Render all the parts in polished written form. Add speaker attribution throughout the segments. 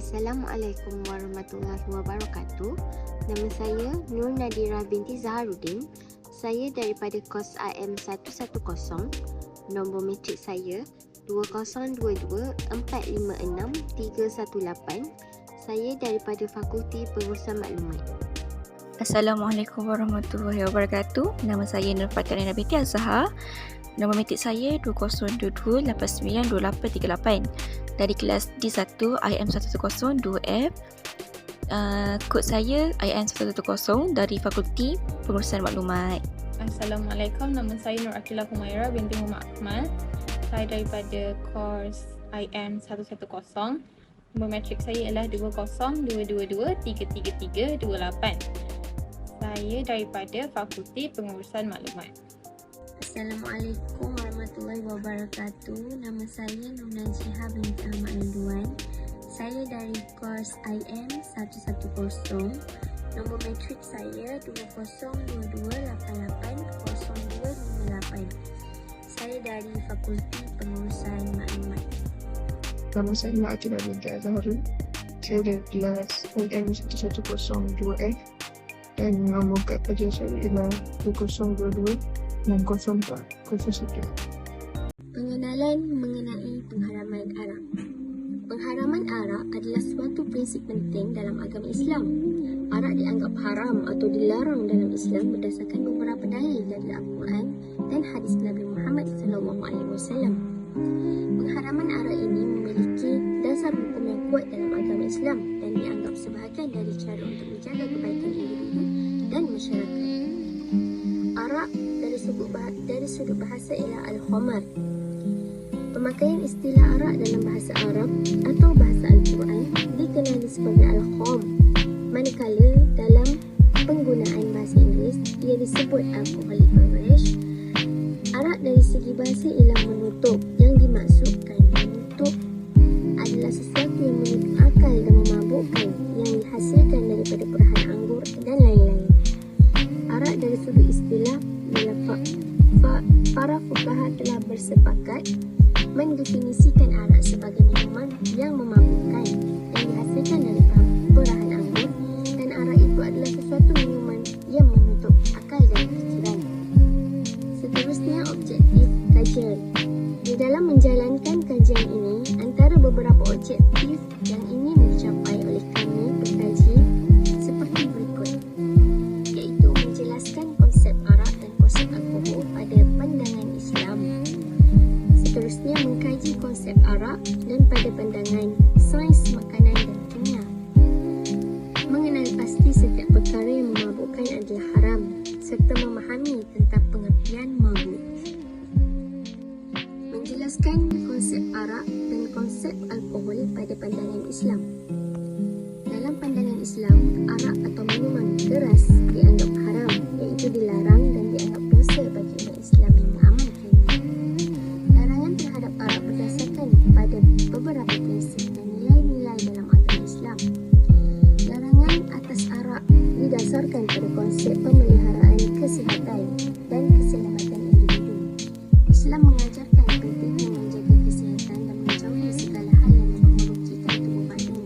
Speaker 1: Assalamualaikum warahmatullahi wabarakatuh. Nama saya Nur Nadira binti Zaharuddin. Saya daripada kos IM110. Nombor matrik saya 2022456318. Saya daripada Fakulti Pengurusan Maklumat.
Speaker 2: Assalamualaikum warahmatullahi wabarakatuh. Nama saya Nur Fatalina binti Azhar. Nombor matrik saya 2022892838 dari kelas D1 IM110-2F. Kod saya IM110 dari Fakulti Pengurusan Maklumat.
Speaker 3: Assalamualaikum, nama saya Nur Akilah Humaira binti Muhammad Akmal. Saya daripada kos IM110. Nombor matrik saya ialah 2022233328. Saya daripada Fakulti Pengurusan Maklumat.
Speaker 4: Assalamualaikum warahmatullahi wabarakatuh. Nama saya Nur Najihah binti Ahmad Nurduan. Saya dari kos IM110. Nombor matrik saya 2022880258. Saya dari Fakulti Pengurusan Maklumat.
Speaker 5: Nama saya Akilah binti Azhar. Saya dari kelas IM110-2F dan nombor kad pelajar saya ialah 2022-604-01.
Speaker 4: Pengenalan mengenai pengharaman arak. Pengharaman arak adalah suatu prinsip penting dalam agama Islam. Arak dianggap haram atau dilarang dalam Islam berdasarkan beberapa dalil dari Al-Quran dan hadis Nabi Muhammad SAW. Pengharaman arak ini memiliki dasar hukum yang kuat dalam agama Islam dan dianggap sebahagian dari cara untuk menjaga kebaikan individu dan masyarakat. Arak dari sudut bahasa ialah al-khamar. Pemakaian istilah arak dalam bahasa Arab atau bahasa Al-Quran dikenali sebagai al-kham, manakala dalam penggunaan bahasa Inggeris ia disebut alcoholic beverage. Arak dari segi bahasa ialah menutup. Yang dimaksudkan menutup adalah sesuatu yang menutup akal dan memabukkan yang dihasilkan daripada perahan anggur dan lain-lain. Arak dari sudut istilah ialah para fuqaha telah bersepakat mendefinisikan arak sebagai minuman yang memabukkan yang dihasilkan dari perahan anggur, dan arak itu adalah sesuatu minuman yang menutup akal dan fikiran. Seterusnya, objektif kajian. Di dalam menjalankan kajian ini, antara beberapa objektif yang ingin dicapai oleh kami pengkaji seperti berikut, iaitu menjelaskan konsep arak dan konsep alkohol pada pandangan Islam. Seterusnya, mengkaji konsep arak dan pada pandangan sains makanan dan kimia. Mengenal pasti setiap perkara yang memabukkan adalah haram, serta memahami tentang pengertian mabuk. Menjelaskan konsep arak dan konsep alkohol pada pandangan Islam. Dalam pandangan Islam, arak atau minuman keras dianggap haram, iaitu dilarang dan dianggap dosa bagi umat Islam yang mengamalkannya. Larangan terhadap arak berdasarkan pada beberapa prinsip dan nilai-nilai dalam agama Islam. Larangan atas arak didasarkan pada konsep pemeliharaan kesihatan dan keselamatan individu. Islam mengajarkan pentingnya menjaga kesihatan dan menjauhi segala hal yang merogikan tubuh badan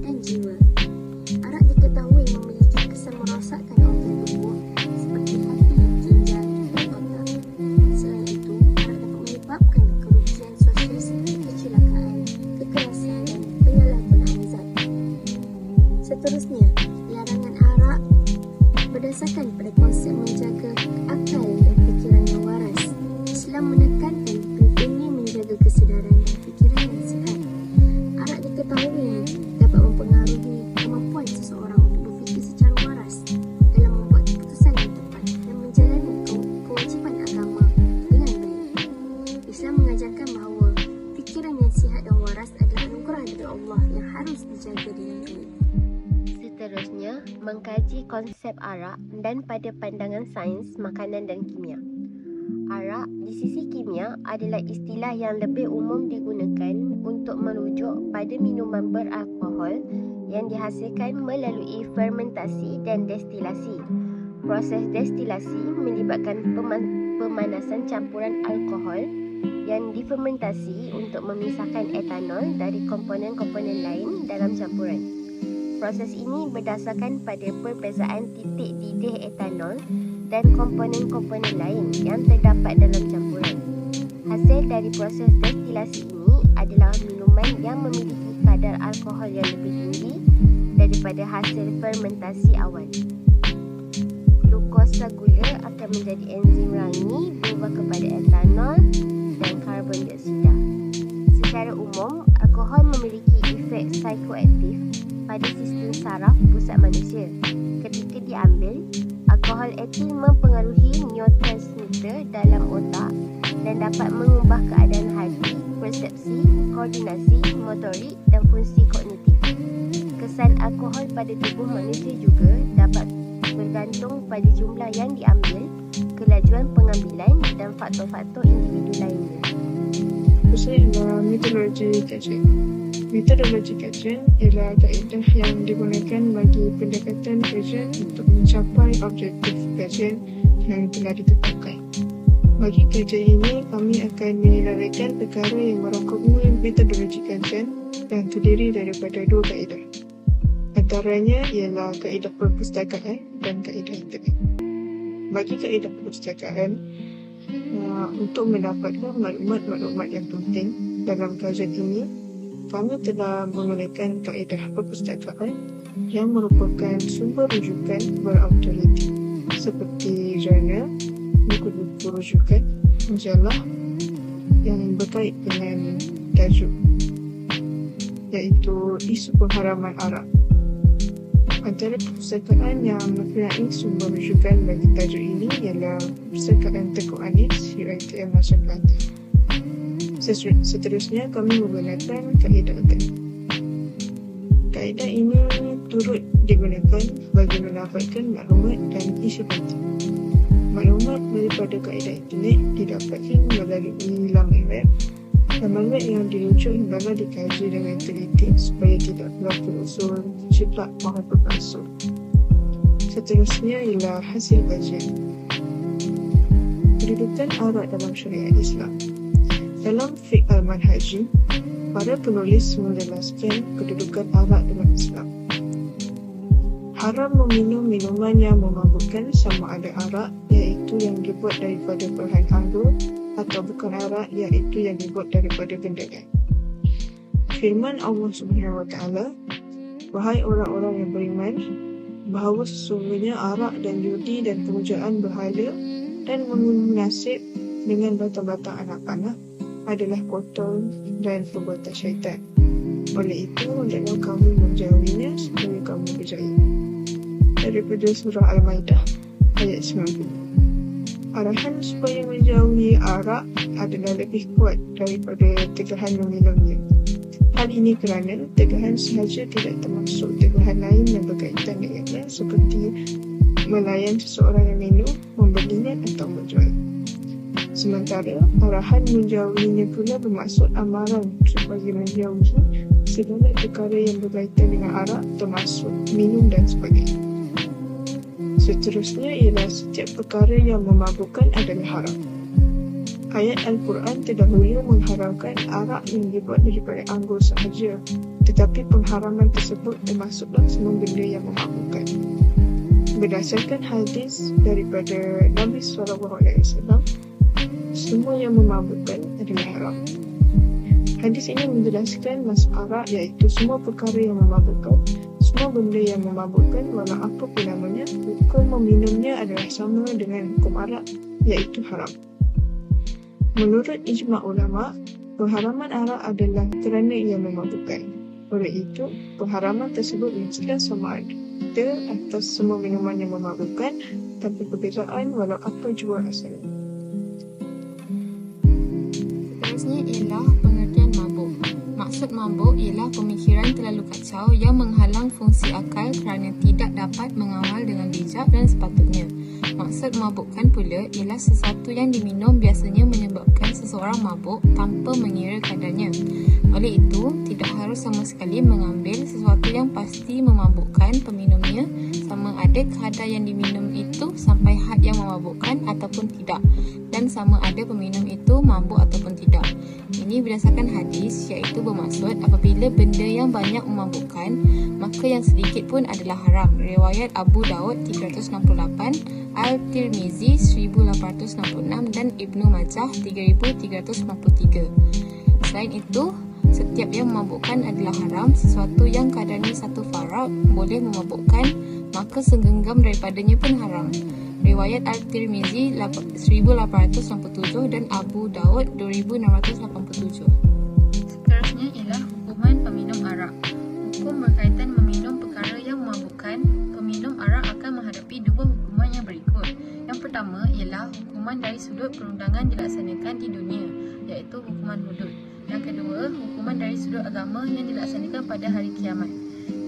Speaker 4: dan jiwa. Arak diketahui memiliki kesan merosakkan organ tubuh seperti hati, ginjal dan otak. Selain itu, arak dapat menyebabkan kerugian sosial seperti kecelakaan, kekerasan dan penyalahgunaan zat. Seterusnya, larangan arak berdasarkan pada konsep menjaga akal dan fikiran yang waras. Islam menekankan pentingnya menjaga kesedaran dan fikiran yang sihat. Arak diketahui dapat mempengaruhi kemampuan seseorang untuk berfikir secara waras dalam membuat keputusan yang tepat dan menjalani kewajipan agama dengan baik. Islam mengajarkan bahawa fikiran yang sihat dan waras adalah anugerah dari Allah yang harus dijaga dengan baik.
Speaker 1: Seterusnya, mengkaji konsep arak dan pada pandangan sains makanan dan kimia. Arak di sisi kimia adalah istilah yang lebih umum digunakan untuk merujuk pada minuman beralkohol yang dihasilkan melalui fermentasi dan destilasi. Proses destilasi melibatkan pemanasan campuran alkohol yang difermentasi untuk memisahkan etanol dari komponen-komponen lain dalam campuran. Proses ini berdasarkan pada perbezaan titik didih etanol dan komponen-komponen lain yang terdapat dalam campuran. Hasil dari proses destilasi ini adalah minuman yang memiliki kadar alkohol yang lebih tinggi daripada hasil fermentasi awal. Glukosa gula akan menjadi enzim rangi berubah kepada etanol dan karbon dioksida. Secara umum, alkohol memiliki efek psikoaktif pada sistem saraf pusat manusia. Ketika diambil, alkohol etil mempengaruhi neurotransmitter dalam otak dan dapat mengubah keadaan hati, persepsi, koordinasi, motorik dan fungsi kognitif. Kesan alkohol pada tubuh manusia juga dapat bergantung pada jumlah yang diambil, kelajuan pengambilan dan faktor-faktor individu lainnya.
Speaker 5: Maksudnya ialah metodologi kajian. Metodologi kajian ialah kaedah yang digunakan bagi pendekatan kajian untuk mencapai objektif kajian yang telah ditetapkan. Bagi kajian ini, kami akan menyelarakan perkara yang merangkumi metodologi kajian yang terdiri daripada dua kaedah. Antaranya ialah kaedah perpustakaan dan kaedah internet. Bagi kaedah perpustakaan, untuk mendapatkan maklumat-maklumat yang penting dalam kajian ini, kami telah menggunakan kaedah perpustakaan yang merupakan sumber rujukan berautoriti seperti jurnal, buku-buku rujukan, majalah yang berkait dengan tajuk, iaitu isu pengharaman arak. Antara perpustakaan yang mempunyai sumber rujukan bagi tajuk ini ialah Perpustakaan Tengku Anis, UiTM Malaysia Kelantan. Seterusnya, kami menggunakan kaedah internet. Kaedah ini turut digunakan bagi mendapatkan maklumat dan isu penting. Maklumat daripada kaedah internet didapatkan melalui laman web. Laman web yang dirujuk hendaklah dikaji dengan teliti supaya tidak berlaku unsur ciplak maupun palsu. Seterusnya ialah hasil kajian. Kedudukan arak dalam syariat Islam. Dalam fiqh al-manhaji, para penulis menjelaskan kedudukan arak dalam Islam. Haram meminum minuman yang memabukkan sama ada arak iaitu yang dibuat daripada bahan anggur atau bukan arak iaitu yang dibuat daripada benda lain. Firman Allah Subhanahu Wa Taala, wahai orang-orang yang beriman, bahawa sesungguhnya arak dan judi dan pemujaan berhala dan menasib dengan batang-batang anak panah adalah kotor dan perbuatan syaitan. Oleh itu, hendaklah kamu menjauhinya supaya kamu berjaya. Daripada surah Al-Maidah ayat 90. Arahan supaya menjauhi arak adalah lebih kuat daripada tegahan meminumnya. Hal ini kerana tegahan sahaja tidak termasuk tegahan lain yang berkaitan dengannya seperti melayan seseorang yang minum, membelinya atau menjual. Sementara arahan menjauhinya pula bermaksud amaran supaya menjauhi segala perkara yang berkaitan dengan arak termasuk minum dan sebagainya. Seterusnya ialah setiap perkara yang memabukkan adalah haram. Ayat Al-Quran terdahulu mengharamkan arak yang dibuat daripada anggur sahaja, tetapi pengharaman tersebut termasuklah semua benda yang memabukkan. Berdasarkan hadis daripada Nabi SAW, semua yang memabukkan adalah haram. Hadis ini menjelaskan masalah iaitu semua perkara yang memabukkan, semua benda yang memabukkan walau apa pun namanya, hukum meminumnya adalah sama dengan hukum arak iaitu haram. Menurut ijma' ulama, pengharaman arak adalah kerana ia memabukkan. Oleh itu, pengharaman tersebut mestilah sama ada atas semua minuman yang memabukkan tanpa perbezaan walau apa jua asalnya.
Speaker 3: Seterusnya ialah pengertian mabuk. Maksud mabuk ialah pemikiran terlalu kacau yang menghalang fungsi akal kerana tidak dapat mengawal dengan bijak dan sepatutnya. Maksud memabukkan pula ialah sesuatu yang diminum biasanya menyebabkan seseorang mabuk tanpa mengira kadarnya. Oleh itu, tidak harus sama sekali mengambil sesuatu yang pasti memabukkan peminumnya, sama ada kadar yang diminum itu sampai had yang memabukkan ataupun tidak, dan sama ada peminum itu mabuk ataupun tidak. Ini berdasarkan hadis, iaitu bermaksud apabila benda yang banyak memabukkan, maka yang sedikit pun adalah haram. Riwayat Abu Daud 368, Al-Tirmizi 1866 dan Ibnu Majah 3393. Selain itu, setiap yang memabukkan adalah haram. Sesuatu yang kadarnya satu farak boleh memabukkan, maka segenggam daripadanya pun haram. Riwayat Al-Tirmizi 1867 dan Abu Daud 2687. Seterusnya ialah hukuman peminum arak. Hukum berkaitan meminum perkara yang memabukkan. Peminum arak akan menghadapi dua hukuman yang berikut. Yang pertama ialah hukuman dari sudut perundangan dilaksanakan di dunia, iaitu hukuman hudud. Yang kedua, hukuman dari sudut agama yang dilaksanakan pada hari kiamat.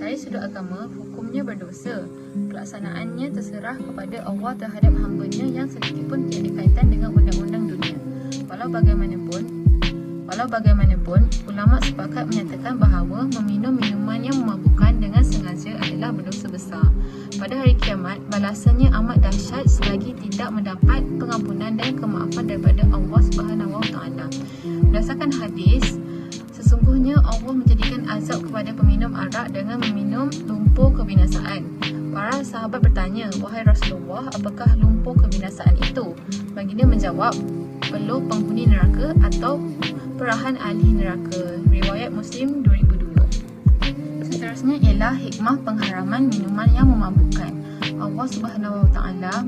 Speaker 3: Dari sudut agama, hukumnya berdosa. Pelaksanaannya terserah kepada Allah terhadap hamba-Nya yang sedikitpun tiada kaitan dengan undang-undang dunia. Walau bagaimanapun, ulama sepakat menyatakan bahawa meminum minuman yang memabukkan dengan sengaja adalah berdosa besar. Pada hari kiamat, balasannya amat dahsyat selagi tidak mendapat pengampunan dan kemaafan daripada Allah SWT. Berdasarkan hadis, sesungguhnya Allah menjadikan azab kepada peminum arak dengan meminum lumpur kebinasaan. Para sahabat bertanya, "Wahai Rasulullah, apakah lumpur kebinasaan itu?" Baginda menjawab, "Peluh penghuni neraka atau perahan ahli neraka." Riwayat Muslim 2002. Seterusnya ialah hikmah pengharaman minuman yang memabukkan. Allah SWT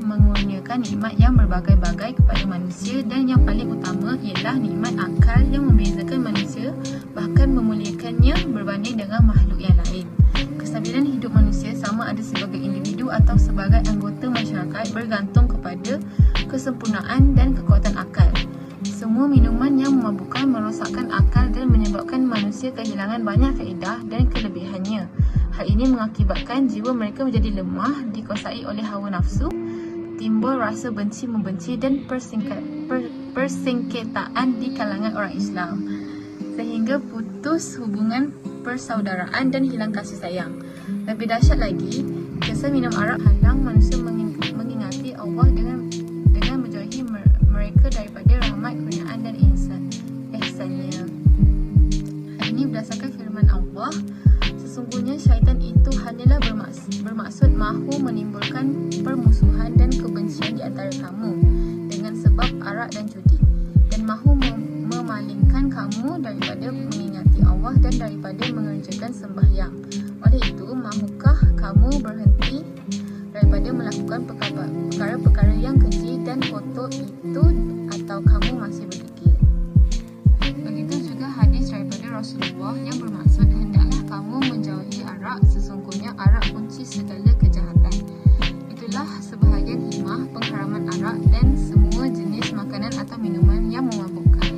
Speaker 3: mengurniakan nikmat yang berbagai-bagai kepada manusia, dan yang paling utama ialah nikmat akal yang membezakan manusia, bahkan memuliakannya berbanding dengan makhluk yang lain. Kestabilan hidup manusia sama ada sebagai individu atau sebagai anggota masyarakat bergantung kepada kesempurnaan dan kekuatan akal. Semua minuman yang memabukkan merosakkan akal dan menyebabkan manusia kehilangan banyak faedah dan kelebihannya. Hal ini mengakibatkan jiwa mereka menjadi lemah, dikuasai oleh hawa nafsu, timbul rasa benci-membenci dan persengketaan di kalangan orang Islam, sehingga putus hubungan persaudaraan dan hilang kasih sayang. Lebih dahsyat lagi, kisah minum arak halang manusia mengingati Allah dengan menjauhi mereka daripada rahmat, kurniaan dan ihsannya. Hal ini berdasarkan firman Allah, "Sesungguhnya syaitan itu hanyalah bermaksud mahu menimbulkan permusuhan dan kebencian di antara kamu dengan sebab arak dan judi, dan mahu memalingkan kamu daripada mengingati Allah dan daripada mengerjakan sembahyang. Oleh itu, mahukah kamu berhenti daripada melakukan perkara-perkara yang keji dan kotor itu, atau kamu masih berdekil?" Begitu juga hadis daripada Rasulullah yang bermaksud, "Hendaklah kamu menjauhi arak, sesungguhnya arak kunci segala kejahatan." Itulah sebahagian hikmah pengharaman arak dan semua jenis makanan atau minuman yang memabukkan.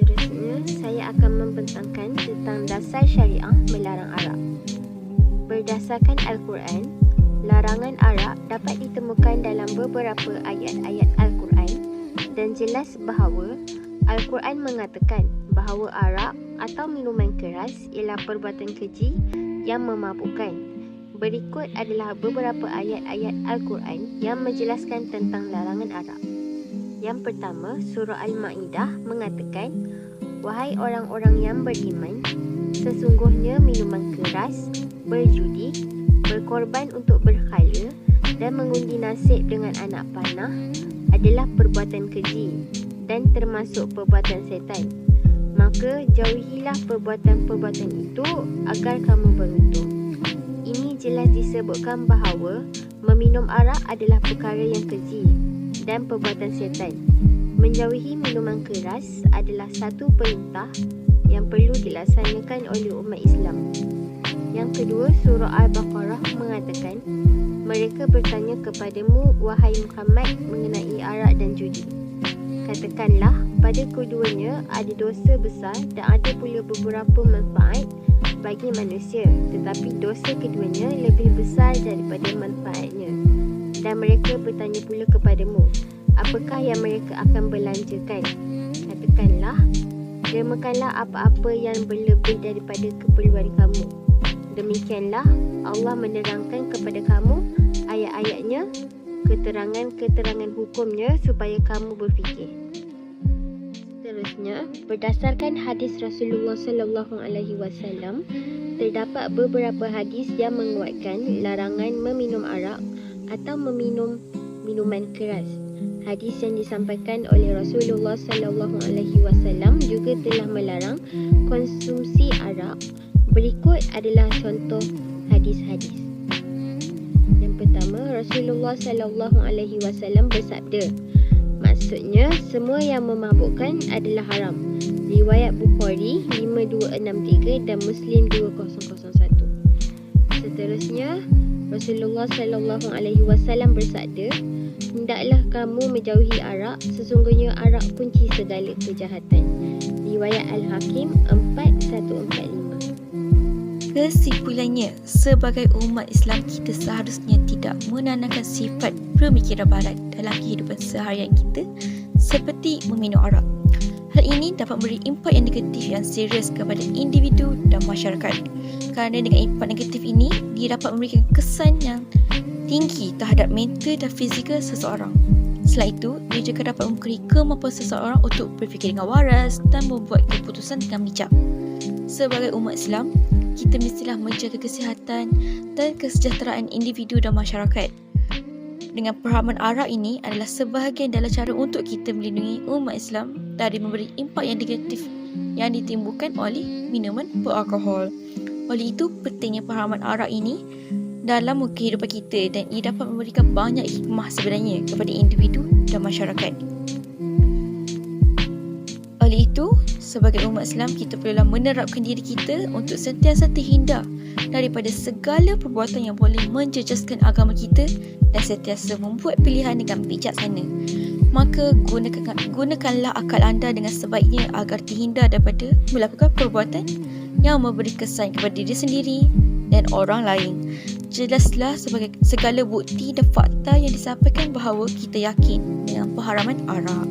Speaker 1: Seterusnya, saya akan membentangkan tentang dasar syariah melarang arak. Berdasarkan Al-Quran, larangan arak dapat ditemukan dalam beberapa ayat-ayat Al-Quran, dan jelas bahawa Al-Quran mengatakan bahawa arak atau minuman keras ialah perbuatan keji yang memabukkan. Berikut adalah beberapa ayat-ayat Al-Quran yang menjelaskan tentang larangan arak. Yang pertama, surah Al-Ma'idah mengatakan, "Wahai orang-orang yang beriman, sesungguhnya minuman keras, berjudi, berkorban untuk berhala, dan mengundi nasib dengan anak panah adalah perbuatan keji dan termasuk perbuatan setan. Maka jauhilah perbuatan-perbuatan itu agar kamu beruntung." Ini jelas disebutkan bahawa meminum arak adalah perkara yang keji dan perbuatan setan. Menjauhi minuman keras adalah satu perintah yang perlu dilaksanakan oleh umat Islam. Yang kedua, surah Al-Baqarah mengatakan, "Mereka bertanya kepadamu, wahai Muhammad, mengenai arak dan judi. Katakanlah, pada keduanya ada dosa besar dan ada pula beberapa manfaat bagi manusia, tetapi dosa keduanya lebih besar daripada manfaatnya. dan mereka bertanya pula kepadamu, apakah yang mereka akan belanjakan? Katakanlah, dermakanlah apa-apa yang berlebih daripada keperluan kamu. Demikianlah Allah menerangkan kepada kamu ayat-ayatnya, keterangan-keterangan hukumnya supaya kamu berfikir. Seterusnya, berdasarkan hadis Rasulullah SAW, terdapat beberapa hadis yang menguatkan larangan meminum arak atau meminum minuman keras. Hadis yang disampaikan oleh Rasulullah SAW juga telah melarang konsumsi arak. Berikut adalah contoh hadis-hadis. Yang pertama, Rasulullah SAW bersabda, maksudnya semua yang memabukkan adalah haram. Riwayat Bukhari 5263 dan Muslim 2001. Seterusnya, Rasulullah SAW bersabda, hendaklah kamu menjauhi arak, sesungguhnya arak kunci segala kejahatan. Riwayat Al-Hakim 4145.
Speaker 2: Kesimpulannya, sebagai umat Islam, kita seharusnya tidak menanamkan sifat pemikiran barat dalam kehidupan seharian kita seperti meminum arak. Hal ini dapat memberi impak yang negatif yang serius kepada individu dan masyarakat. Kerana dengan impak negatif ini, dia dapat memberikan kesan yang tinggi terhadap mental dan fizikal seseorang. Selain itu, dia juga dapat mengukur kemampuan seseorang untuk berfikir dengan waras dan membuat keputusan dengan bijak. Sebagai umat Islam, kita mestilah menjaga kesihatan dan kesejahteraan individu dan masyarakat. Dengan perharaman arak ini adalah sebahagian dalam cara untuk kita melindungi umat Islam dari memberi impak yang negatif yang ditimbulkan oleh minuman beralkohol. Oleh itu, pentingnya perharaman arak ini dalam kehidupan kita dan ia dapat memberikan banyak hikmah sebenarnya kepada individu dan masyarakat. Oleh itu, sebagai umat Islam, kita perlulah menerapkan diri kita untuk sentiasa terhindar daripada segala perbuatan yang boleh menjejaskan agama kita dan sentiasa membuat pilihan dengan bijaksana. Maka gunakanlah akal anda dengan sebaiknya agar terhindar daripada melakukan perbuatan yang memberi kesan kepada diri sendiri dan orang lain. Jelaslah sebagai segala bukti dan fakta yang disampaikan bahawa kita yakin dengan perharaman arak.